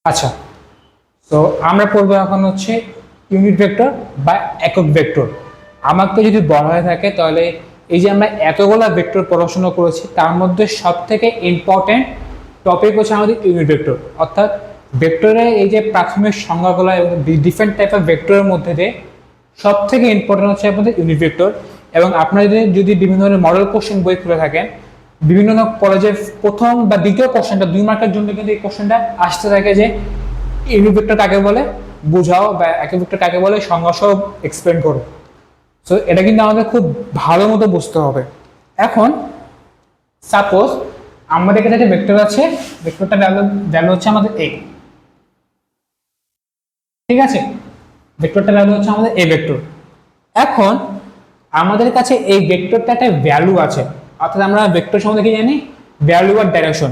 আচ্ছা, তো আমরা পড়বো এখন হচ্ছে ইউনিট ভেক্টর বা একক ভেক্টর। আমাকে যদি বলা হয়ে থাকে তাহলে এই যে আমরা এতগুলা ভেক্টর পড়াশোনা করেছি তার মধ্যে সব থেকে ইম্পর্টেন্ট টপিক হচ্ছে আমাদের ইউনিট ভেক্টর। অর্থাৎ ভেক্টরের এই যে প্রাথমিক সংজ্ঞাগুলো এবং ডিফারেন্ট টাইপ অফ ভেক্টরের মধ্যে দিয়ে সব থেকে ইম্পর্টেন্ট হচ্ছে আমাদের ইউনিট ভেক্টর। এবং আপনারা যদি বিভিন্ন ধরনের মডেল কোশ্চেন বই খুলে থাকেন, বিভিন্ন কলেজের প্রথম বা দ্বিতীয় কোশ্চেনটা 2 মার্কের জন্য কিন্তু এই কোশ্চেনটা আসতে থাকে যে ইউনিট ভেক্টর কাকে বলে বুঝাও বা একক ভেক্টর কাকে বলে সংজ্ঞা সহ এক্সপ্লেন করো। সো এটা কিন্তু আমাদের খুব ভালো মতো বুঝতে হবে। এখন সাপোজ আমাদের কাছে একটা ভেক্টর আছে, ভেক্টরটা ভ্যালু হচ্ছে আমাদের a, ঠিক আছে? ভেক্টরটা ভ্যালু হচ্ছে আমাদের a ভেক্টর। এখন আমাদের কাছে এই ভেক্টরটা একটা ভ্যালু আছে, অর্থাৎ আমরা ভেক্টর সম্বন্ধে কি জানি, ভ্যালু আর ডাইরেকশন।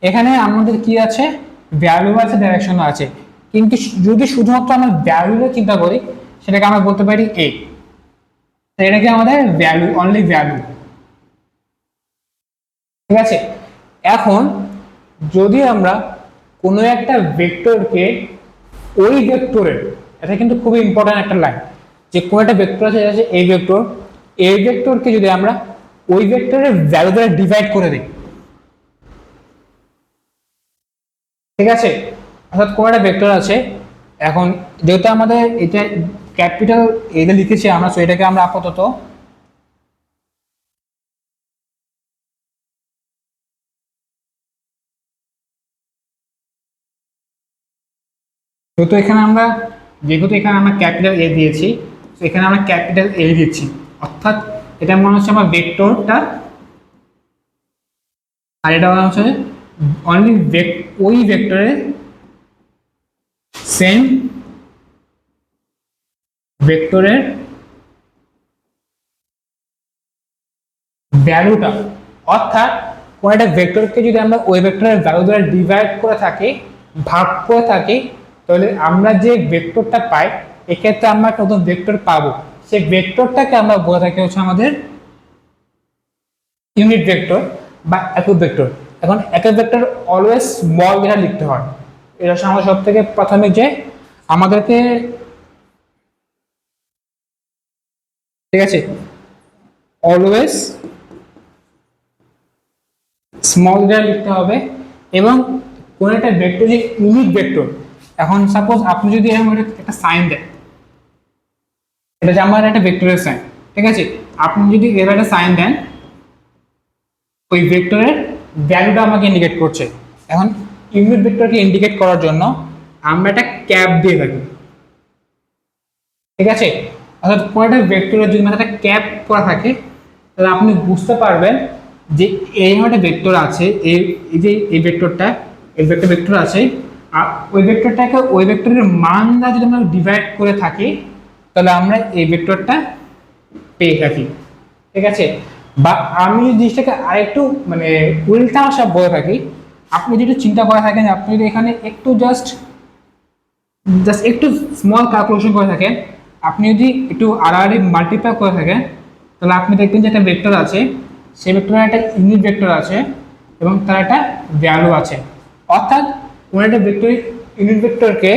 এখানে আমাদের কি আছে, ভ্যালু আছে, ডাইরেকশন আছে। কিন্তু যদি শুধুমাত্র আমরা ভ্যালুটা চিন্তা করি সেটাকে আমরা বলতে পারি a, তো এটা কি আমাদের ভ্যালু, অনলি ভ্যালু, ঠিক আছে? এখন যদি আমরা কোনো একটা ভেক্টরকে ওই ভেক্টরের, এটা কিন্তু খুবই ইম্পর্টেন্ট একটা লাইন, যে কোন একটা ভেক্টর আছে যেটা হচ্ছে এই ভেক্টর, এই ভেক্টরকে যদি আমরা ওই ভেক্টরের ভ্যালু দ্বারা ডিভাইড করে দিই, ঠিক আছে? অর্থাৎ কোন একটা ভেক্টর আছে, এখন যেহেতু আমাদের এটা ক্যাপিটাল এটা লিখেছি আমরা, সো এটাকে আমরা আপাতত যেহেতু এখানে আমরা ক্যাপিটাল এ দিয়েছি, তো এখানে আমরা ক্যাপিটাল এ দিচ্ছি, অর্থাৎ এটা মনে হচ্ছে আমার ভেক্টরটা, আর এটা মনে হচ্ছে অনলি ওই ভেক্টরের সেম ভেক্টরের ভ্যালুটা। অর্থাৎ কোন একটা ভেক্টরকে যদি আমরা ওই ভেক্টরের ভ্যালু দ্বারা ডিভাইড করে থাকি, ভাগ করে থাকি, তাহলে আমরা যে ভেক্টরটা পাই এক্ষেত্রে আমরা একটা নতুন ভেক্টর পাবো। সেই ভেক্টরটাকে আমরা বলে থাকি হচ্ছে আমাদের ইউনিট ভেক্টর বা একক ভেক্টর। এখন একক ভেক্টর অলওয়েজ স্মল লেটার লিখতে হয়, এটা হচ্ছে আমাদের সব থেকে প্রাথমিক যে আমাদেরকে, ঠিক আছে, অলওয়েজ স্মল লেটার লিখতে হবে। এবং কোন একটা ভেক্টর যে ইউনিট ভেক্টর, এখন সাপোজ আপনি যদি এরকম একটা সাইন দেন, এটা যে আমার একটা ভেক্টরের সাইন, ঠিক আছে? আপনি যদি এবার একটা সাইন দেন, ওই ভেক্টরের ভ্যালুটা আমাকে ইন্ডিকেট করছে। এখন ইউনিট ভেক্টরকে ইন্ডিকেট করার জন্য আমরা একটা ক্যাপ দিয়ে থাকি, ঠিক আছে? অর্থাৎ কোনো একটা ভেক্টরের যদি একটা ক্যাপ করা থাকে তাহলে আপনি বুঝতে পারবেন যে এই একটা ভেক্টর আছে, এই যে এই ভেক্টরটা, এই ভেক্টর আছে, আর ওই ভেক্টরটাকে ওই ভেক্টরের মান দ্বারা যদি আমরা ডিভাইড করে থাকি তাহলে আমরা এই ভেক্টরটা পেয়ে থাকি, ঠিক আছে? বা আমি যদি জিনিসটাকে আরেকটু মানে উল্টা ভাষা বলে থাকি, আপনি যদি চিন্তা করে থাকেন, আপনি যদি এখানে একটু জাস্ট একটু স্মল ক্যালকুলেশন করে থাকেন, আপনি যদি একটু আড়াআড়ি মাল্টিপ্লাই করে থাকেন, তাহলে আপনি দেখবেন যে একটা ভেক্টর আছে, সেই ভেক্টরের একটা ইউনিট ভেক্টর আছে এবং তার একটা ভ্যালু আছে। অর্থাৎ কোনো একটা ভেক্টর ইউনিট ভেক্টরকে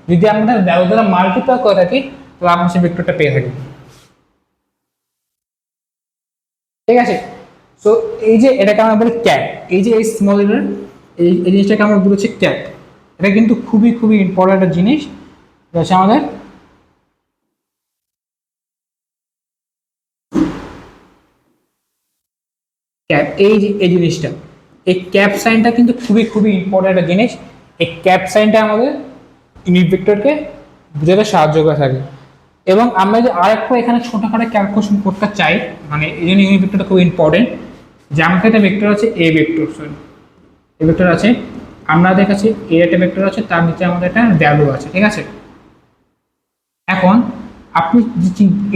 যদি আমরা ভ্যালু দ্বারা মাল্টিপ্লাই করে থাকি তাহলে আমরা সেই ভেক্টরটা পেয়ে থাকি, ঠিক আছে? সো এই যে এটাকে আমরা বলি ক্যাপ, এই যে এই স্মল এই জিনিসটাকে আমরা বলেছি ক্যাপ। এটা কিন্তু খুবই খুবই ইম্পর্টেন্ট একটা জিনিস, হচ্ছে আমাদের ক্যাপ। এই যে এই জিনিসটা, এই ক্যাপ সাইনটা কিন্তু খুবই খুবই ইম্পর্টেন্ট একটা জিনিস। এই ক্যাপ সাইনটা আমাদের ইউনিট ভেক্টরকে বুঝাতে সাহায্য করে থাকে। এবং আমরা যদি আরেকটু এখানে ছোটখাটো ক্যালকুলেশন করতে চাই, মানে এই জন্য ইউনিট ভেক্টরটা খুব ইম্পর্টেন্ট, যে আমাদের একটা ভেক্টর আছে এ ভেক্টর, সরি এ ভেক্টর আছে, আমাদের কাছে এ একটা ভেক্টর আছে, তার নিচে আমাদের একটা ভ্যালু আছে, ঠিক আছে? এখন আপনি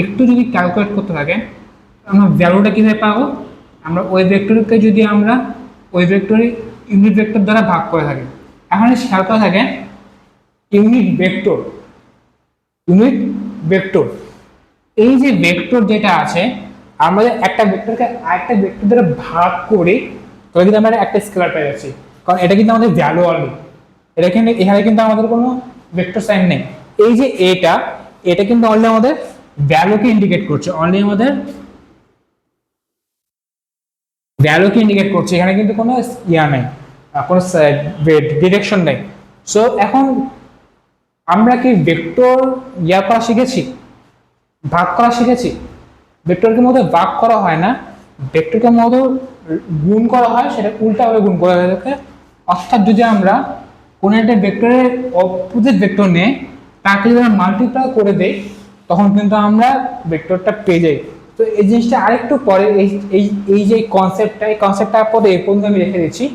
একটু যদি ক্যালকুলেট করতে থাকেন, আমরা ভ্যালুটা কিভাবে পাবো, আমরা ওই ভেক্টরকে যদি আমরা ওই ভেক্টরের ইউনিট ভেক্টর দ্বারা ভাগ করে থাকি। এখন খেয়াল করে থাকেন, ইউনিট ভেক্টর, ইউনিট ভেক্টর, এই যে ভেক্টর যেটা আছে, আমাদের একটা ভেক্টরকে আরেকটা ভেক্টর দ্বারা ভাগ করে তবে কিন্তু আমরা একটা স্কেলার পেয়ে যাচ্ছি, কারণ এটা কিন্তু আমাদের ভ্যালু অনলি, এটা কিন্তু এখানে কিন্তু আমাদের কোনো ভেক্টর সাইন নেই। এই যে এটা, এটা কিন্তু অনলি আমাদের ভ্যালুকে ইন্ডিকেট করছে, অনলি আমাদের ভ্যালুকে ইন্ডিকেট করছে, এখানে কিন্তু কোনো ইয়া নেই, কোনো ডিরেকশন নেই। সো এখন আমরা কি ভেক্টর ইয়া করা শিখেছি, ভাগ করা শিখেছি? ভেক্টরকে মধ্যে ভাগ করা হয় না, ভেক্টরকে মধ্যে গুণ করা হয়, সেটা উল্টাভাবে গুণ করা হয়ে থাকে। অর্থাৎ যদি আমরা কোনো একটা ভেক্টরের অপোজিট ভেক্টর নিয়ে তাকে যদি আমরা মাল্টিপ্লাই করে দেই, তখন কিন্তু আমরা ভেক্টরটা পেয়ে যাই। তো এই জিনিসটা আরেকটু পরে, এই যে কনসেপ্টটা, এই কনসেপ্টটা পরে এই পর্যন্ত আমি রেখে দিচ্ছি।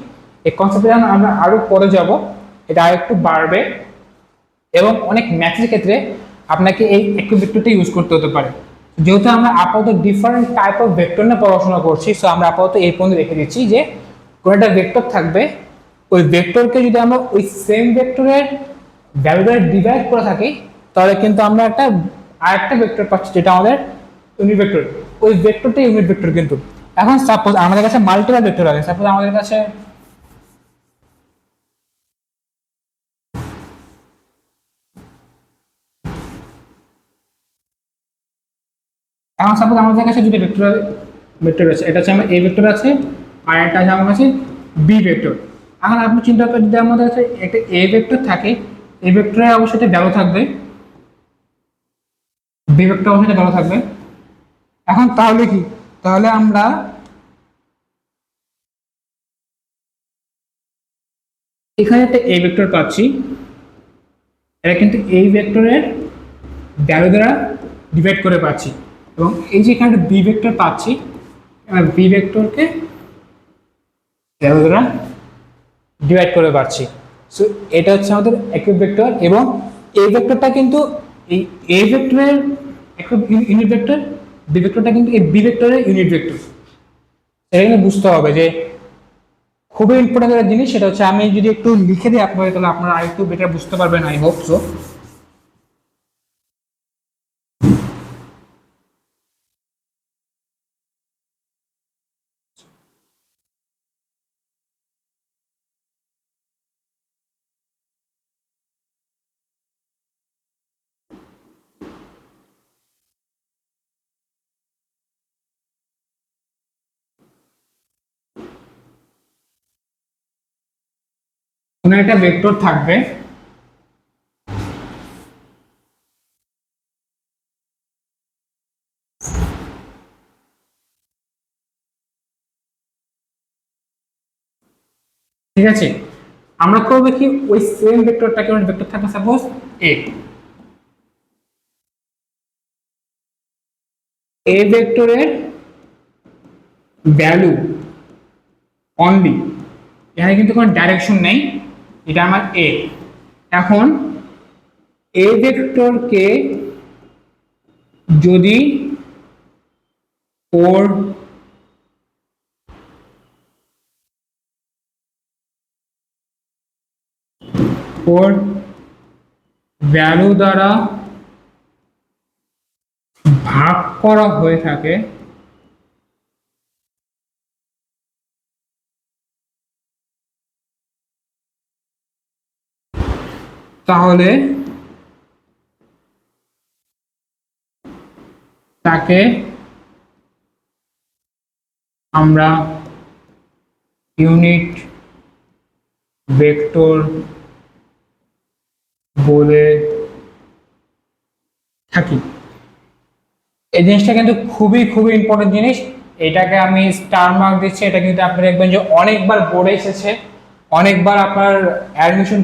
এই কনসেপ্টটা আমরা আরো পরে যাব, এটা আরেকটু বাড়বে এবং অনেক ম্যাথের ক্ষেত্রে আপনাকে এই একই ভেক্টরটা ইউজ করতে হতে পারে। যেহেতু আমরা আপাতত ডিফারেন্ট টাইপ অফ ভেক্টর নিয়ে পড়াশোনা করছি, সো আমরা আপাতত এই পর্যন্ত রেখে দিচ্ছি যে কোনো একটা ভেক্টর থাকবে, ওই ভেক্টরকে যদি আমরা ওই সেম ভেক্টরের ভ্যালু দ্বারা ডিভাইড করে থাকি, তাহলে কিন্তু আমরা একটা আরেকটা ভেক্টর পাচ্ছি, যেটা আমাদের ইউনিট ভেক্টর। ওই ভেক্টরটা ইউনিট ভেক্টর। কিন্তু এখন সাপোজ আমাদের কাছে মাল্টিপল ভেক্টর আছে, সাপোজ আমাদের কাছে এখন সাপোজ আমাদের কাছে দুটো ভেক্টর ভেক্টর আছে, এটা হচ্ছে আমার এ ভেক্টর আছে, আর একটা আছে আমার কাছে বি ভেক্টর। এখন আপনি চিন্তা করেন যদি আমাদের কাছে একটা এ ভেক্টর থাকে, এ ভেক্টরে অবশ্যই একটা ভ্যালু থাকবে, বি ভেক্টর অবশ্যই একটা ভ্যালু থাকবে। এখন তাহলে কি, তাহলে আমরা এখানে একটা এ ভেক্টর পাচ্ছি, এটা কিন্তু এই ভেক্টরের ভ্যালু দ্বারা ডিভাইড করে পাচ্ছি, এবং এই যে এখানে বি ভেক্টর পাচ্ছি, বি ভেক্টরকে ভ্যালু দ্বারা ডিভাইড করে পাচ্ছি। সো এটা হচ্ছে আমাদের একক ভেক্টর, এবং এই ভেক্টরটা কিন্তু এই এ ভেক্টরের একক ইউনিট ভেক্টর, বি ভেক্টরটা কিন্তু এই বি ভেক্টরের ইউনিট ভেক্টর। এটা কিন্তু বুঝতে হবে যে খুবই ইম্পর্টেন্ট একটা জিনিস। সেটা হচ্ছে আমি যদি একটু লিখে দিই আপনাদের, তাহলে আপনারা আরেকটু বেটার বুঝতে পারবেন, আই হোপ সো। কোনো একটা ভেক্টর থাকবে, ঠিক আছে? আমরা করবো কি, ওই সেম ভেক্টরটাকে ভেক্টর থাকবে সাপোজ এ, এ ভেক্টরের ভ্যালু অনলি, এখানে কিন্তু কোনো ডাইরেকশন নেই, এটা আমার এ। এখন এ ভেক্টরকে যদি ওর ওর ভ্যালু দ্বারা ভাগ করা হয়ে থাকে, তাহলে তাকে আমরা ইউনিট ভেক্টর বলে থাকি। এই জিনিসটা কিন্তু খুবই খুবই ইম্পর্টেন্ট জিনিস, এটাকে আমি স্টার মার্ক দিচ্ছি। এটা কিন্তু আপনি দেখবেন যে অনেকবার বোর্ডে এসেছে, অনেকবার আপনার অ্যাডমিশন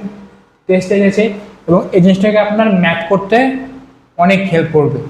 টেস্টে এসেছে, এবং এই জিনিসটাকে আপনার ম্যাথ করতে অনেক হেল্প করবে।